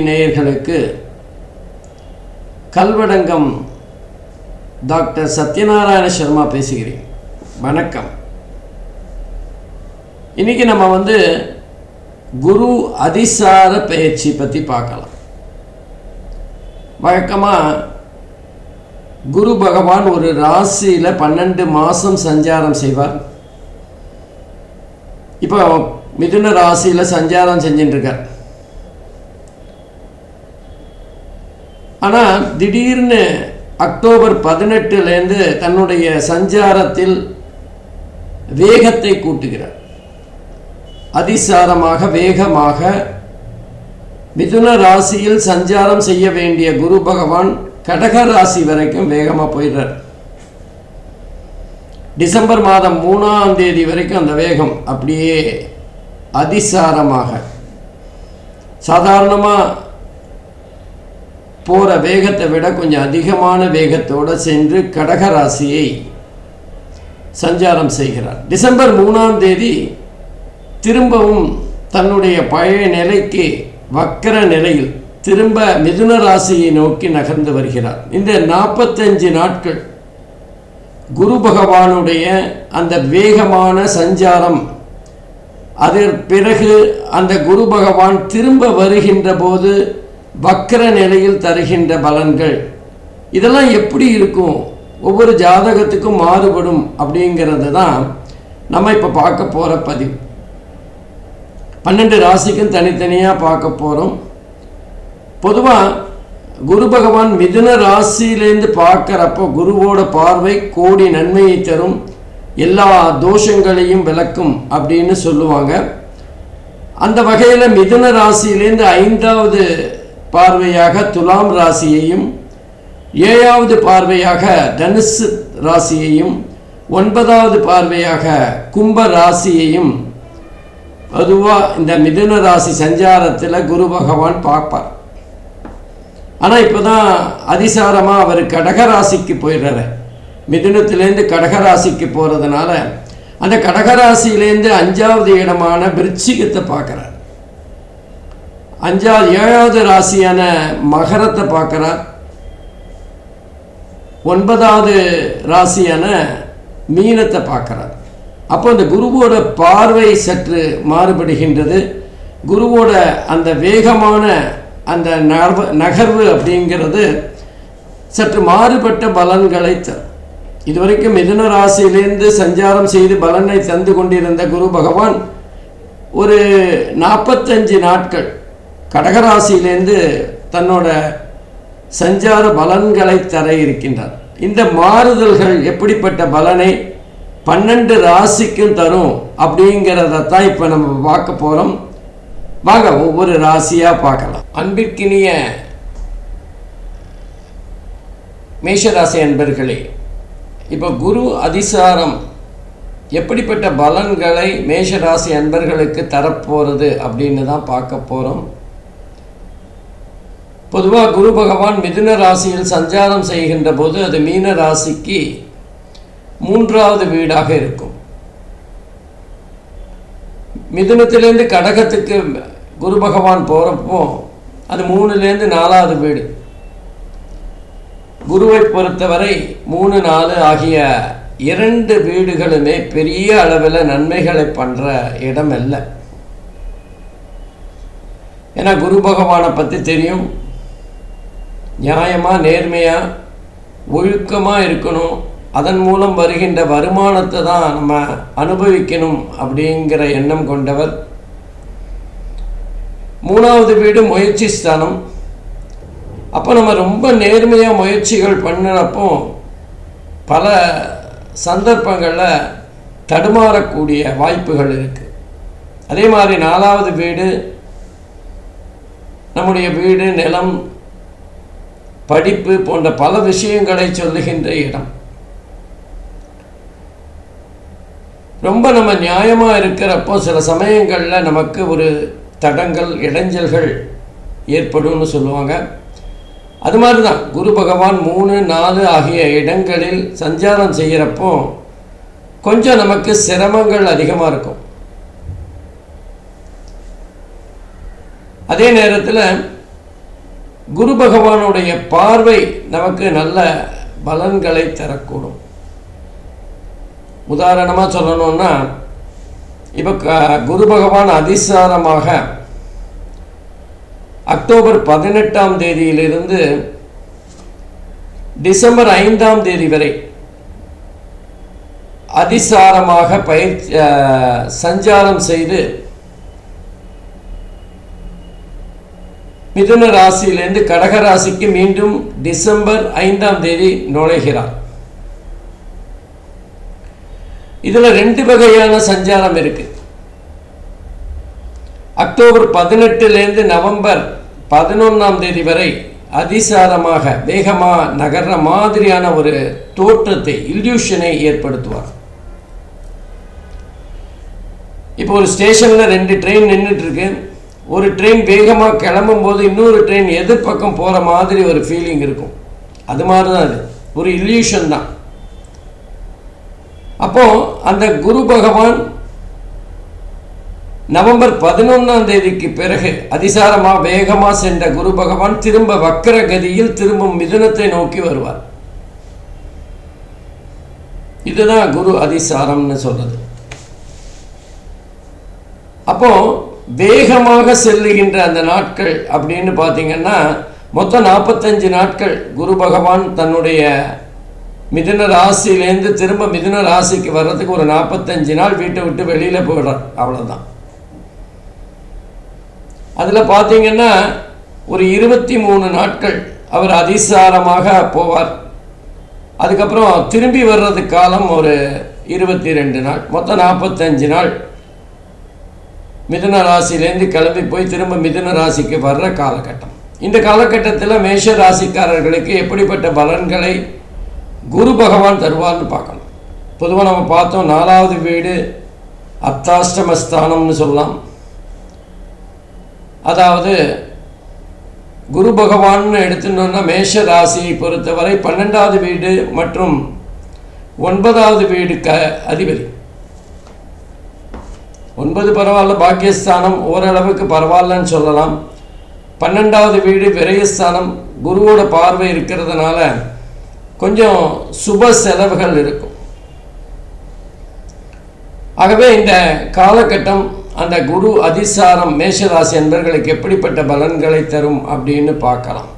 நேயர்களுக்கு கல்வடங்கம் டாக்டர் சத்யநாராயண சர்மா பேசுகிறேன். வணக்கம். இன்றைக்கி நம்ம குரு அதிசார பயிற்சி பற்றி பார்க்கலாம். வழக்கமாக குரு பகவான் ஒரு ராசியில் 12 மாதம் சஞ்சாரம் செய்வார். இப்போ மிதுன ராசியில் சஞ்சாரம் செஞ்சுட்டுருக்கார். ஆனால் திடீர்னு அக்டோபர் 18 தன்னுடைய சஞ்சாரத்தில் வேகத்தை கூட்டுகிறார். அதிசாரமாக வேகமாக மிதுன ராசியில் சஞ்சாரம் செய்ய வேண்டிய குரு பகவான் கடக ராசி வரைக்கும் வேகமாக போயிடுறார். டிசம்பர் மாதம் 3ஆம் தேதி வரைக்கும் அந்த வேகம் அப்படியே அதிசாரமாக சாதாரணமாக போகிற வேகத்தை விட கொஞ்சம் அதிகமான வேகத்தோடு சென்று கடக ராசியை சஞ்சாரம் செய்கிறார். டிசம்பர் 3ஆம் தேதி திரும்பவும் தன்னுடைய பழைய நிலைக்கு வக்கர நிலையில் திரும்ப மிதுன ராசியை நோக்கி நகர்ந்து வருகிறார். இந்த 45 நாட்கள் குரு பகவானுடைய அந்த வேகமான சஞ்சாரம், அதற்கு பிறகு அந்த குரு பகவான் திரும்ப வருகின்ற போது வக்கர நிலையில் தருகின்ற பலன்கள், இதெல்லாம் எப்படி இருக்கும், ஒவ்வொரு ஜாதகத்துக்கும் மாறுபடும் அப்படிங்கிறது தான் நம்ம இப்போ பார்க்க போகிற பதிவு. 12 ராசிக்கும் தனித்தனியாக பார்க்க போகிறோம். பொதுவாக குரு பகவான் மிதுன ராசியிலேருந்து பார்க்குறப்போ குருவோட பார்வை கோடி நன்மையை தரும், எல்லா தோஷங்களையும் விளக்கும் அப்படின்னு சொல்லுவாங்க. அந்த வகையில் மிதுன ராசியிலேருந்து 5வது பார்வையாக துலாம் ராசியையும், 7வது பார்வையாக தனுசு ராசியையும், 9வது பார்வையாக கும்ப ராசியையும் பொதுவாக இந்த மிதுன ராசி சஞ்சாரத்தில் குரு பகவான் பார்ப்பார். ஆனால் இப்போ தான் அதிசாரமாக அவர் கடகராசிக்கு போயிடுறாரு. மிதுனத்திலேருந்து கடகராசிக்கு போகிறதுனால அந்த கடகராசியிலேருந்து 5வது இடமான விருச்சிகத்தை பார்க்குறார். 7வது ராசியான மகரத்தை பார்க்குறார். 9வது ராசியான மீனத்தை பார்க்குறார். அப்போ அந்த குருவோட பார்வை சற்று மாறுபடுகின்றது. குருவோட அந்த வேகமான அந்த நகர்வு அப்படிங்கிறது சற்று மாறுபட்ட பலன்களை தரும். இதுவரைக்கும் மிதுன ராசியிலேருந்து சஞ்சாரம் செய்து பலனை தந்து கொண்டிருந்த குரு பகவான் ஒரு 45 நாட்கள் கடகராசியிலேருந்து தன்னோட சஞ்சார பலன்களை தர இருக்கின்றார். இந்த மாறுதல்கள் எப்படிப்பட்ட பலனை 12 ராசிக்கும் தரும் அப்படிங்கிறதான் இப்போ நம்ம பார்க்க போகிறோம். வாங்க ஒவ்வொரு ராசியாக பார்க்கலாம். அன்பிற்கினிய மேஷராசி அன்பர்களே, இப்போ குரு அதிசாரம் எப்படிப்பட்ட பலன்களை மேஷராசி அன்பர்களுக்கு தரப்போகிறது அப்படின்னு தான் பார்க்க போகிறோம். பொதுவாக குரு பகவான் மிதுன ராசியில் சஞ்சாரம் செய்கின்ற போது அது மீன ராசிக்கு 3வது வீடாக இருக்கும். மிதுனத்திலேருந்து கடகத்துக்கு குரு பகவான் போகிறப்போ அது 3லேருந்து 4வது வீடு. குருவை பொறுத்தவரை 3, 4 ஆகிய 2 வீடுகளுமே பெரிய அளவில் நன்மைகளை பண்ணுற இடம் இல்லை. ஏன்னா குரு பகவானை பற்றி தெரியும், நியாயமாக நேர்மையாக ஒழுக்கமாக இருக்கணும், அதன் மூலம் வருகின்ற வருமானத்தை தான் நம்ம அனுபவிக்கணும் அப்படிங்கிற எண்ணம் கொண்டவர். 3வது வீடு முயற்சி ஸ்தானம். அப்போ நம்ம ரொம்ப நேர்மையாக முயற்சிகள் பண்ணுறப்போ பல சந்தர்ப்பங்களில் தடுமாறக்கூடிய வாய்ப்புகள் இருக்குது. அதே மாதிரி 4வது வீடு நம்முடைய வீடு, நிலம், படிப்பு போன்ற பல விஷயங்களை சொல்லுகின்ற இடம். ரொம்ப நம்ம நியாயமாக இருக்கிறப்போ சில சமயங்களில் நமக்கு ஒரு தடங்கள், இடைஞ்சல்கள் ஏற்படும்னு சொல்லுவாங்க. அது மாதிரி தான் குரு பகவான் 3, 4 ஆகிய இடங்களில் சஞ்சாரம் செய்கிறப்போ கொஞ்சம் நமக்கு சிரமங்கள் அதிகமாக இருக்கும். அதே நேரத்தில் குரு பகவானுடைய பார்வை நமக்கு நல்ல பலன்களை தரக்கூடும். உதாரணமாக சொல்லணும்னா, இப்போ குரு பகவான் அதிசாரமாக அக்டோபர் 18ஆம் தேதியிலிருந்து டிசம்பர் 5ஆம் தேதி வரை அதிசாரமாக சஞ்சாரம் செய்து மிதுன ராசியிலிருந்து கடக ராசிக்கு மீண்டும் டிசம்பர் 5ஆம் தேதி நுழைகிறார். இதுல 2 வகையான சஞ்சாரம் இருக்கு. அக்டோபர் 18லேருந்து நவம்பர் 11ஆம் தேதி வரை அதிசாரமாக வேகமாக நகர்ற மாதிரியான ஒரு தோற்றத்தை, இல்யூஷனை ஏற்படுத்துவார். இப்போ ஒரு ஸ்டேஷனில் 2 ட்ரெயின் நின்றுட்டு இருக்கு. ஒரு ட்ரெயின் வேகமாக கிளம்பும் போது இன்னொரு ட்ரெயின் எதிர்பக்கம் போகிற மாதிரி ஒரு ஃபீலிங் இருக்கும். அது மாதிரி தான் அது ஒரு இல்யூஷன் தான். அப்போது அந்த குரு பகவான் நவம்பர் 11ஆம் தேதிக்கு பிறகு அதிசாரமாக வேகமாக சென்ற குரு பகவான் திரும்ப வக்கர கதியில் திரும்பும் மிதுனத்தை நோக்கி வருவார். இதுதான் குரு அதிசாரம்னு சொல்றது. அப்போ வேகமாக செல்லுகின்ற அந்த நாட்கள் அப்படின்னு பார்த்தீங்கன்னா மொத்தம் 45 நாட்கள் குரு பகவான் தன்னுடைய மிதுன ராசியிலேருந்து திரும்ப மிதுன ராசிக்கு வர்றதுக்கு ஒரு 45 நாள் வீட்டை விட்டு வெளியில் போயிடுறார். அவ்வளோதான். அதில் பார்த்தீங்கன்னா ஒரு 23 நாட்கள் அவர் அதிசாரமாக போவார். அதுக்கப்புறம் திரும்பி வர்றது காலம் ஒரு 22 நாள், மொத்தம் 45 நாள் மிதுன ராசியிலேருந்து கிளம்பி போய் திரும்ப மிதுன ராசிக்கு வர்ற காலகட்டம். இந்த காலகட்டத்தில் மேஷ ராசிக்காரர்களுக்கு எப்படிப்பட்ட பலன்களை குரு பகவான் தருவார்னு பார்க்கணும். பொதுவாக நம்ம பார்த்தோம், 4வது வீடு அர்த்தாஷ்டமஸ்தானம்னு சொல்லலாம். அதாவது குரு பகவான் எடுத்துட்டோம்னா மேஷ ராசியை பொறுத்தவரை 12வது வீடு மற்றும் 9வது வீடுக்கு அதிபதி. 9 பரவாயில்ல, பாக்கியஸ்தானம் ஓரளவுக்கு பரவாயில்லன்னு சொல்லலாம். 12வது வீடு விரயஸ்தானம், குருவோட பார்வை இருக்கிறதுனால கொஞ்சம் சுப செலவுகள் இருக்கும். ஆகவே இந்த காலகட்டம் அந்த குரு அதிசாரம் மேஷராசி என்பவர்களுக்கு எப்படிப்பட்ட பலன்களை தரும் அப்படின்னு பார்க்கலாம்.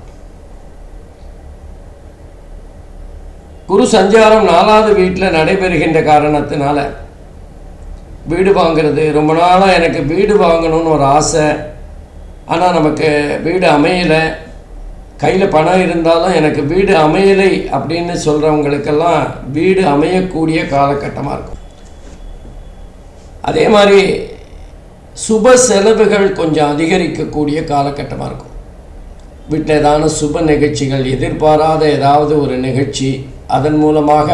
குரு சஞ்சாரம் 4வது வீட்டில் நடைபெறுகின்ற காரணத்தினால வீடு வாங்கிறது, ரொம்ப நாளாக எனக்கு வீடு வாங்கணும்னு ஒரு ஆசை, ஆனால் நமக்கு வீடு அமையலை, கையில் பணம் இருந்தாலும் எனக்கு வீடு அமையலை அப்படின்னு சொல்கிறவங்களுக்கெல்லாம் வீடு அமையக்கூடிய காலகட்டமாக இருக்கும். அதே மாதிரி சுப செலவுகள் கொஞ்சம் அதிகரிக்கக்கூடிய காலகட்டமாக இருக்கும். வீட்டில் ஏதான சுப நிகழ்ச்சிகள், எதிர்பாராத ஏதாவது ஒரு நிகழ்ச்சி, அதன் மூலமாக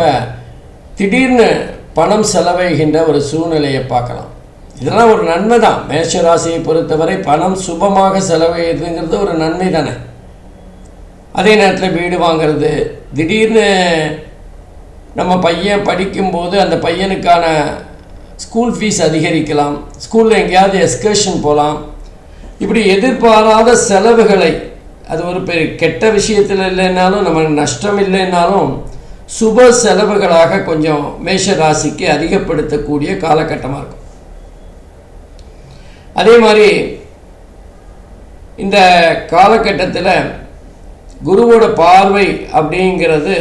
திடீர்னு பணம் செலவைகின்ற ஒரு சூழ்நிலையை பார்க்கலாம். இதெல்லாம் ஒரு நன்மை தான். மேஷராசியை பொறுத்தவரை பணம் சுபமாக செலவழிதுங்கிறது ஒரு நன்மை தானே. அதே நேரத்தில் வீடு வாங்கிறது, திடீர்னு நம்ம பையன் படிக்கும்போது அந்த பையனுக்கான ஸ்கூல் ஃபீஸ் அதிகரிக்கலாம், ஸ்கூலில் எங்கேயாவது எக்ஸ்கர்ஷன் போகலாம். இப்படி எதிர்பாராத செலவுகளை, அது ஒரு பெரிய கெட்ட விஷயத்தில் இல்லைன்னாலும் நமக்கு நஷ்டம் இல்லைன்னாலும் சுப செலவுகளாக கொஞ்சம் மேஷ ராசிக்கு அதிகப்படுத்தக்கூடிய காலகட்டமாக இருக்கும். அதே மாதிரி இந்த காலகட்டத்தில் குருவோட பார்வை அப்படிங்கிறது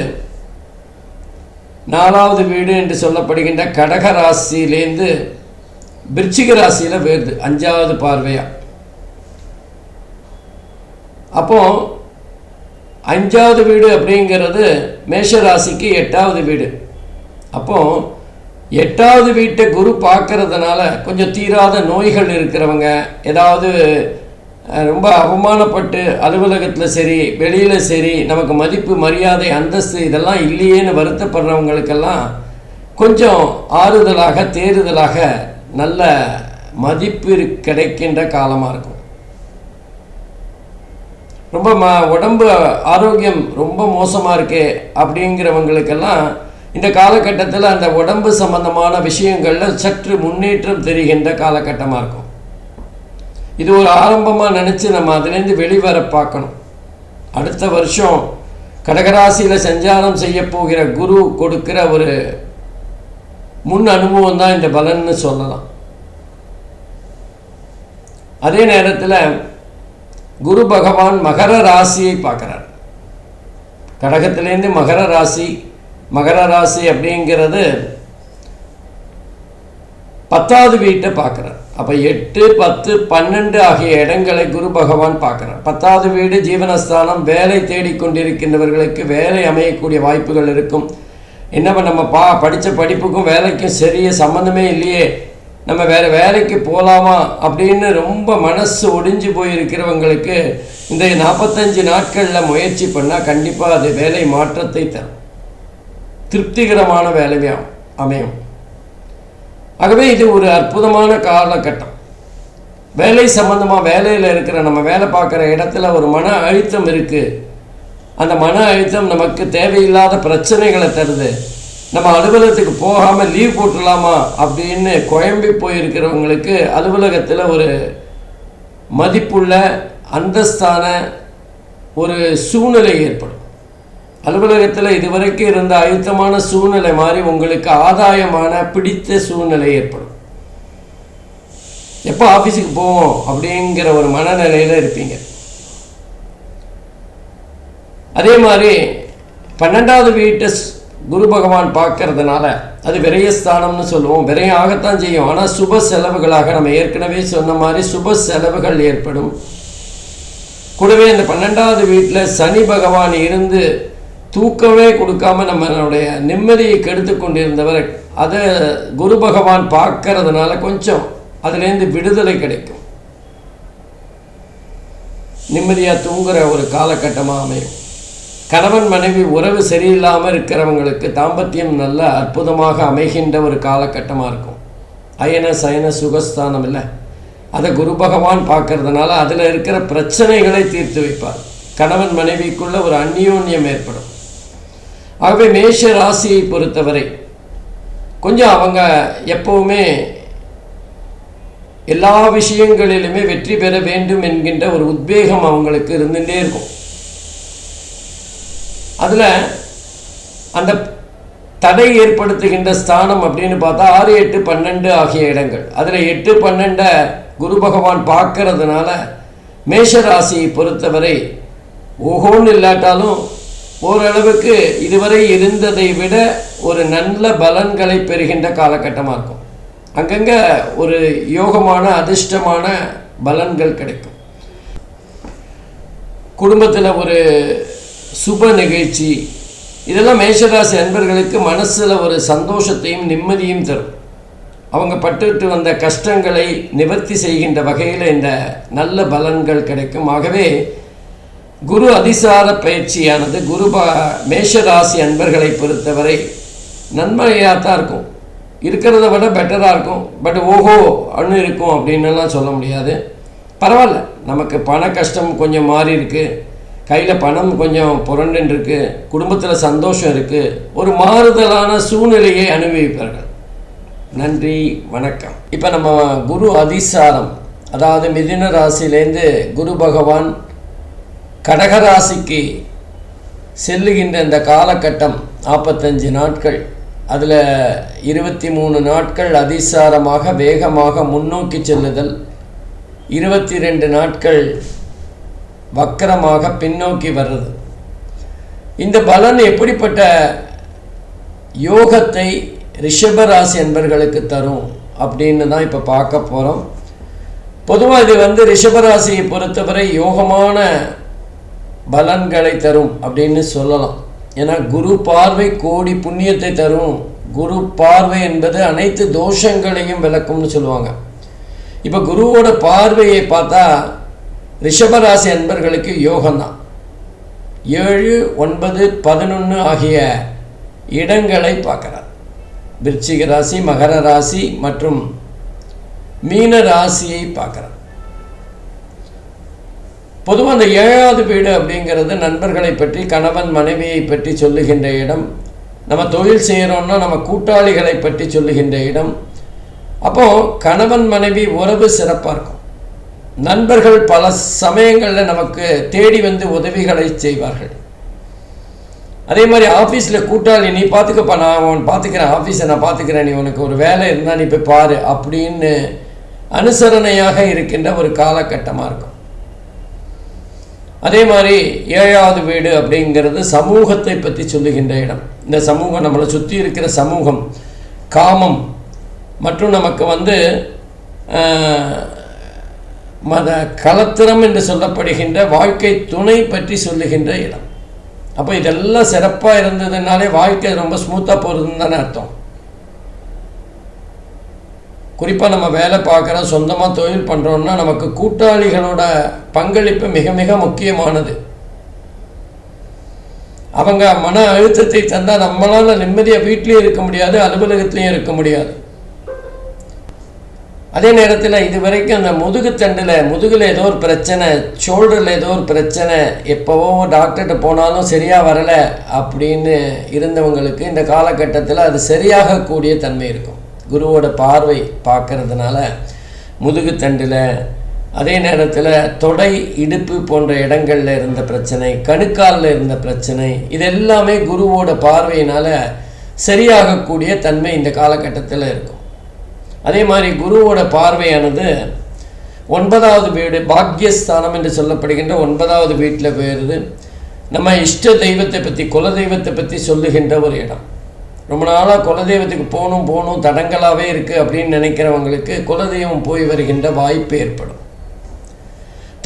4வது வீடு என்று சொல்லப்படுகின்ற கடக ராசியிலேருந்து விருச்சிக ராசியில் வருது 5வது பார்வையாக. அப்போ 5வது வீடு அப்படிங்கிறது மேஷ ராசிக்கு 8வது வீடு. அப்போ 8வது வீட்டை குரு பார்க்கறதுனால கொஞ்சம் தீராத நோய்கள் இருக்கிறவங்க, ஏதாவது ரொம்ப அவமானப்பட்டு அலுவலகத்தில் சரி வெளியில் சரி நமக்கு மதிப்பு மரியாதை அந்தஸ்து இதெல்லாம் இல்லையேன்னு வருத்தப்படுறவங்களுக்கெல்லாம் கொஞ்சம் ஆறுதலாக தேறுதலாக நல்ல மதிப்பு கிடைக்கின்ற காலமாக இருக்கும். ரொம்ப உடம்பு ஆரோக்கியம் ரொம்ப மோசமாக இருக்கே அப்படிங்கிறவங்களுக்கெல்லாம் இந்த காலகட்டத்தில் அந்த உடம்பு சம்பந்தமான விஷயங்களில் சற்று முன்னேற்றம் தெரிகின்ற காலகட்டமாக இருக்கும். இது ஒரு ஆரம்பமாக நினச்சி நம்ம அதுலேருந்து வெளிவர பார்க்கணும். அடுத்த வருஷம் கடகராசியில் சஞ்சாரம் செய்ய போகிற குரு கொடுக்கிற ஒரு முன் அனுபவம் தான் இந்த பலன்னு சொல்லலாம். அதே நேரத்தில் குரு பகவான் மகர ராசியை பார்க்குறார். கடகத்திலேருந்து மகர ராசி அப்படிங்கிறது 10வது வீட்டை பார்க்குறார். அப்போ 8, 10, 12 ஆகிய இடங்களை குரு பகவான் பார்க்குறார். 10வது வீடு ஜீவனஸ்தானம். வேலை தேடிக்கொண்டிருக்கின்றவர்களுக்கு வேலை அமையக்கூடிய வாய்ப்புகள் இருக்கும். என்ன நம்ம படித்த படிப்புக்கும் வேலைக்கும் சரியே சம்மந்தமே இல்லையே, நம்ம வேறு வேலைக்கு போகலாமா அப்படின்னு ரொம்ப மனசு ஒடிஞ்சு போயிருக்கிறவங்களுக்கு இந்த 45 நாட்களில் முயற்சி பண்ணால் கண்டிப்பாக அது வேலை மாற்றத்தை தரும், திருப்திகரமான வேலையாக அமையும். ஆகவே இது ஒரு அற்புதமான காலகட்டம். வேலை சம்பந்தமாக வேலையில் இருக்கிற நம்ம வேலை பார்க்குற இடத்துல ஒரு மன அழுத்தம் இருக்குது. அந்த மன அழுத்தம் நமக்கு தேவையில்லாத பிரச்சனைகளை தருது. நம்ம அலுவலகத்துக்கு போகாமல் லீவ் போட்டுடலாமா அப்படின்னு குழம்பி போயிருக்கிறவங்களுக்கு அலுவலகத்தில் ஒரு மதிப்புள்ள அந்தஸ்தான ஒரு சூழ்நிலை ஏற்படும். அலுவலகத்தில் இதுவரைக்கும் இருந்த அழுத்தமான சூழ்நிலை மாதிரி உங்களுக்கு ஆதாயமான பிடித்த சூழ்நிலை ஏற்படும். எப்போ ஆஃபீஸுக்கு போவோம் அப்படிங்கிற ஒரு மனநிலையில் இருப்பீங்க. அதே மாதிரி 12வது வீட்டை குரு பகவான் பார்க்கறதுனால அது விரயஸ்தானம்னு சொல்லுவோம். விரயம் ஆகத்தான் செய்யும், ஆனால் சுப செலவுகளாக நம்ம ஏற்கனவே சொன்ன மாதிரி சுப செலவுகள் ஏற்படும். கூடவே இந்த 12வது வீட்டில் சனி பகவான் இருந்து தூக்கமே கொடுக்காம நம்மளுடைய நிம்மதியை கெடுத்து கொண்டிருந்தவர் அதை குரு பகவான் பார்க்கறதுனால கொஞ்சம் அதுலேருந்து விடுதலை கிடைக்கும். நிம்மதியாக தூங்குகிற ஒரு காலகட்டமாக அமையும். கணவன் மனைவி உறவு சரியில்லாமல் இருக்கிறவங்களுக்கு தாம்பத்தியம் நல்ல அற்புதமாக அமைகின்ற ஒரு காலகட்டமாக இருக்கும். அயன சயன சுகஸ்தானம் இல்லை, அதை குரு பகவான் பார்க்கறதுனால அதில் இருக்கிற பிரச்சனைகளை தீர்த்து வைப்பார். கணவன் மனைவிக்குள்ள ஒரு அந்யோன்யம் ஏற்படும். ஆகவே மேஷ ராசியை பொறுத்தவரை கொஞ்சம் அவங்க எப்பவுமே எல்லா விஷயங்களிலுமே வெற்றி பெற வேண்டும் என்கின்ற ஒரு உத்வேகம் அவங்களுக்கு இருந்துகிட்டே இருக்கும். அதில் அந்த தடை ஏற்படுத்துகின்ற ஸ்தானம் அப்படின்னு பார்த்தா 6, 8, 12 ஆகிய இடங்கள். அதில் 8, 12 குரு பகவான் பார்க்கறதுனால மேஷராசியை பொறுத்தவரை ஓஹோன்னு இல்லாட்டாலும் ஓரளவுக்கு இதுவரை இருந்ததை விட ஒரு நல்ல பலன்களை பெறுகின்ற காலகட்டமாக இருக்கும். அங்கங்கே ஒரு யோகமான அதிர்ஷ்டமான பலன்கள் கிடைக்கும். குடும்பத்தில் ஒரு சுப நிகழ்ச்சி, இதெல்லாம் மேஷராசி அன்பர்களுக்கு மனசில் ஒரு சந்தோஷத்தையும் நிம்மதியும் தரும். அவங்க பட்டுட்டு வந்த கஷ்டங்களை நிவர்த்தி செய்கின்ற வகையில் இந்த நல்ல பலன்கள் கிடைக்கும். ஆகவே குரு அதிசார பயிற்சியானது மேஷராசி அன்பர்களை பொறுத்தவரை நன்மையாக தான் இருக்கும். இருக்கிறத விட பெட்டராக இருக்கும். பட் ஓஹோ அன்னு இருக்கும் அப்படின்னுலாம் சொல்ல முடியாது. பரவாயில்ல, நமக்கு பண கஷ்டம் கொஞ்சம் மாறி இருக்குது, கையில் பணம் கொஞ்சம் புரண்டுன்னு இருக்குது, குடும்பத்தில் சந்தோஷம் இருக்குது, ஒரு மாறுதலான சூழ்நிலையை அனுபவிப்பார்கள். நன்றி, வணக்கம். இப்போ நம்ம குரு அதிசாரம், அதாவது மிதுன ராசியிலேருந்து குரு பகவான் கடகராசிக்கு செல்லுகின்ற இந்த காலகட்டம் 45 நாட்கள், அதில் 23 நாட்கள் அதிசாரமாக வேகமாக முன்னோக்கி செல்லுதல், 22 நாட்கள் வக்கரமாக பின்னோக்கி வர்றது. இந்த பலன் எப்படிப்பட்ட யோகத்தை ரிஷபராசி என்பர்களுக்கு தரும் அப்படின்னு தான் இப்போ பார்க்க போகிறோம். பொதுவாக இது ரிஷபராசியை பொறுத்தவரை யோகமான பலன்களை தரும் அப்படின்னு சொல்லலாம். ஏன்னா குரு பார்வை கோடி புண்ணியத்தை தரும். குரு பார்வை என்பது அனைத்து தோஷங்களையும் விளக்கும்னு சொல்லுவாங்க. இப்போ குருவோட பார்வையை பார்த்தா ரிஷபராசி அன்பர்களுக்கு யோகம்தான். 7, 9, 11 ஆகிய இடங்களை பார்க்குறார். விருச்சிக ராசி, மகர ராசி மற்றும் மீன ராசியை பார்க்குறார். பொதுவாக அந்த 7வது வீடு அப்படிங்கிறது நண்பர்களை பற்றி, கணவன் மனைவியை பற்றி சொல்லுகின்ற இடம். நம்ம தொழில் செய்கிறோம்னா நம்ம கூட்டாளிகளை பற்றி சொல்லுகின்ற இடம். அப்போது கணவன் மனைவி உறவு சிறப்பாக இருக்கும். நண்பர்கள் பல சமயங்களில் நமக்கு தேடி வந்து உதவிகளை செய்வார்கள். அதே மாதிரி ஆஃபீஸில் கூட்டாளி, நீ பார்த்துக்கப்பா, நான் உன் பார்த்துக்கிறேன், ஆஃபீஸை நான் பார்த்துக்கிறேன், நீ உனக்கு ஒரு வேலை இருந்தால் நீ போய் பாரு அப்படின்னு அனுசரணையாக இருக்கின்ற ஒரு காலகட்டமாக இருக்கும். அதே மாதிரி 7வது வீடு அப்படிங்கிறது சமூகத்தை பற்றி சொல்லுகின்ற இடம். இந்த சமூகம், நம்மளை சுற்றி இருக்கிற சமூகம், காமம் மற்றும் நமக்கு மத கலத்திரம் என்று சொல்லப்படுகின்ற வாழ்க்கை துணை பற்றி சொல்லுகின்ற இடம். அப்போ இதெல்லாம் சிறப்பாக இருந்ததுனாலே வாழ்க்கை ரொம்ப ஸ்மூத்தாக போகிறதுன்னு தானே அர்த்தம். குறிப்பாக நம்ம வேலை பார்க்குறோம், சொந்தமாக தொழில் பண்ணுறோன்னா நமக்கு கூட்டாளிகளோட பங்களிப்பு மிக மிக முக்கியமானது. அவங்க மன அழுத்தத்தை தந்தால் நம்மளால் நிம்மதியாக வீட்லேயும் இருக்க முடியாது, அலுவலகத்துலேயும் இருக்க முடியாது. அதே நேரத்தில் இது வரைக்கும் அந்த முதுகில் ஏதோ ஒரு பிரச்சனை, ஷோல்டரில் ஏதோ ஒரு பிரச்சனை, எப்போவோ டாக்டர்கிட்ட போனாலும் சரியாக வரலை அப்படின்னு இருந்தவங்களுக்கு இந்த காலகட்டத்தில் அது சரியாகக்கூடிய தன்மை இருக்கும். குருவோட பார்வை பார்க்கறதுனால முதுகுத்தண்டில், அதே நேரத்தில் தொடை, இடுப்பு போன்ற இடங்களில் இருந்த பிரச்சனை, கணுக்காலில் இருந்த பிரச்சனை, இதெல்லாமே குருவோட பார்வையினால் சரியாகக்கூடிய தன்மை இந்த காலகட்டத்தில் இருக்கும். அதே மாதிரி குருவோட பார்வையானது 9வது வீடு, பாக்யஸ்தானம் என்று சொல்லப்படுகின்ற 9வது வீட்டில் போயிடுது. நம்ம இஷ்ட தெய்வத்தை பற்றி, குலதெய்வத்தை பற்றி சொல்லுகின்ற ஒரு இடம். ரொம்ப நாளாக குலதெய்வத்துக்கு போகணும் தடங்களாகவே இருக்குது அப்படின்னு நினைக்கிறவங்களுக்கு குலதெய்வம் போய் வருகின்ற வாய்ப்பு ஏற்படும்.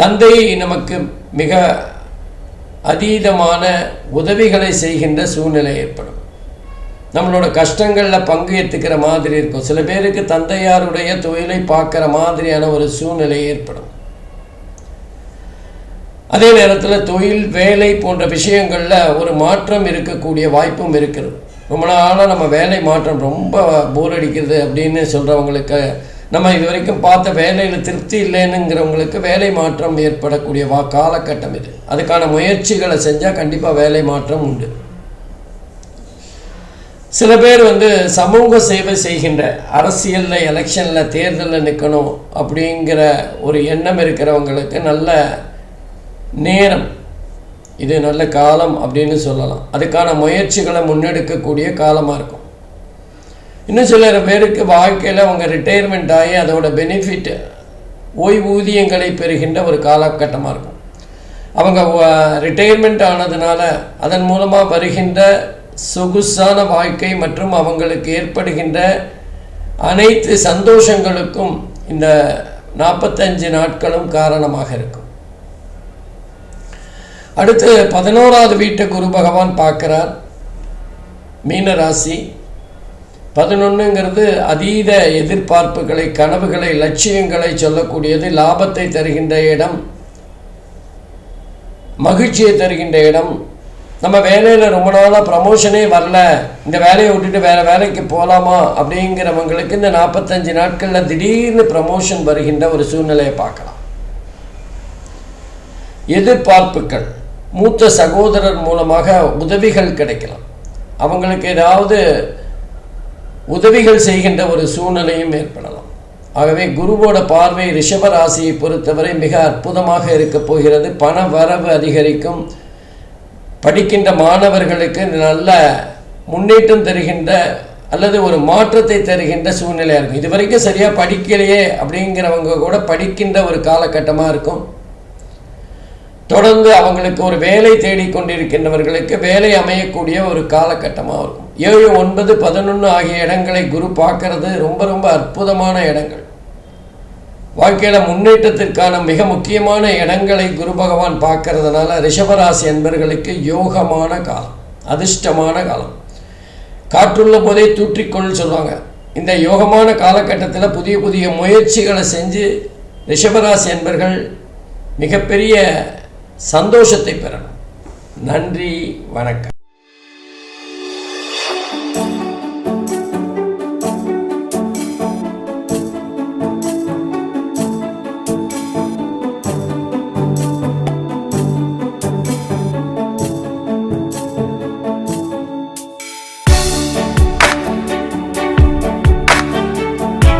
தந்தை நமக்கு மிக அதீதமான உதவிகளை செய்கின்ற சூழ்நிலை ஏற்படும். நம்மளோட கஷ்டங்களில் பங்கு ஏற்றுக்கிற மாதிரி இருக்கும். சில பேருக்கு தந்தையாருடைய தொழிலை பார்க்குற மாதிரியான ஒரு சூழ்நிலை ஏற்படும். அதே நேரத்தில் தொழில், வேலை போன்ற விஷயங்களில் ஒரு மாற்றம் இருக்கக்கூடிய வாய்ப்பும் இருக்கிறது. ரொம்ப நாளாக நம்ம வேலை மாற்றம், ரொம்ப போர் அடிக்கிறது அப்படின்னு சொல்கிறவங்களுக்கு, நம்ம இது வரைக்கும் பார்த்த வேலையில் திருப்தி இல்லைன்னுங்கிறவங்களுக்கு வேலை மாற்றம் ஏற்படக்கூடிய காலகட்டம் இது. அதுக்கான முயற்சிகளை செஞ்சால் கண்டிப்பாக வேலை மாற்றம் உண்டு. சில பேர் சமூக சேவை செய்கின்ற, அரசியலில், எலெக்ஷனில், தேர்தலில் நிற்கணும் அப்படிங்கிற ஒரு எண்ணம் இருக்கிறவங்களுக்கு நல்ல நேரம் இது, நல்ல காலம் அப்படின்னு சொல்லலாம். அதுக்கான முயற்சிகளை முன்னெடுக்கக்கூடிய காலமாக இருக்கும். இன்னும் சில பேருக்கு வாழ்க்கையில் அவங்க ரிட்டையர்மெண்ட் ஆகி அதோட பெனிஃபிட், ஓய்வூதியங்களை பெறுகின்ற ஒரு காலகட்டமாக இருக்கும். அவங்க ரிட்டையர்மெண்ட் ஆனதுனால அதன் மூலமாக வருகின்ற சொகுசான வாழ்க்கை மற்றும் அவங்களுக்கு ஏற்படுகின்ற அனைத்து சந்தோஷங்களுக்கும் இந்த 45 நாட்களும் காரணமாக இருக்கும். அடுத்து 11வது வீட்டை குரு பகவான் பார்க்கிறார், மீன ராசி. 11ங்கிறது அதீத எதிர்பார்ப்புகளை, கனவுகளை, லட்சியங்களை சொல்லக்கூடியது. லாபத்தை தருகின்ற இடம், மகிழ்ச்சியை தருகின்ற இடம். நம்ம வேலையில் ரொம்ப நாளாக ப்ரமோஷனே வரல, இந்த வேலையை விட்டுட்டு வேறு வேலைக்கு போகலாமா அப்படிங்கிறவங்களுக்கு இந்த 45 நாட்களில் திடீர்னு ப்ரமோஷன் வருகின்ற ஒரு சூழ்நிலையை பார்க்கலாம். எதிர்பார்ப்புகள், மூத்த சகோதரர் மூலமாக உதவிகள் கிடைக்கலாம். அவங்களுக்கு ஏதாவது உதவிகள் செய்கின்ற ஒரு சூழ்நிலையும் ஏற்படலாம். ஆகவே குருவோட பார்வை ரிஷப ராசியை பொறுத்தவரை மிக அற்புதமாக இருக்க போகிறது. பண வரவு அதிகரிக்கும். படிக்கின்ற மாணவர்களுக்கு நல்ல முன்னேற்றம் தருகின்ற அல்லது ஒரு மாற்றத்தை தருகின்ற சூழ்நிலையாக இருக்கும். இது வரைக்கும் சரியாக படிக்கலையே அப்படிங்கிறவங்க கூட படிக்கின்ற ஒரு காலகட்டமாக இருக்கும். தொடர்ந்து அவங்களுக்கு ஒரு வேலை தேடிக்கொண்டிருக்கின்றவர்களுக்கு வேலை அமையக்கூடிய ஒரு காலகட்டமாக இருக்கும். 7, 9, 11 ஆகிய இடங்களை குரு பார்க்கறது ரொம்ப ரொம்ப அற்புதமான இடங்கள். வாழ்க்கையில் முன்னேற்றத்திற்கான மிக முக்கியமான இடங்களை குரு பகவான் பார்க்கறதுனால ரிஷபராசி என்பர்களுக்கு யோகமான காலம், அதிர்ஷ்டமான காலம். காற்றுள்ள போதே தூற்றிக்கொள் சொல்லுவாங்க. இந்த யோகமான காலகட்டத்தில் புதிய புதிய முயற்சிகளை செஞ்சு ரிஷபராசி என்பர்கள் மிகப்பெரிய சந்தோஷத்தை பெறணும். நன்றி, வணக்கம்.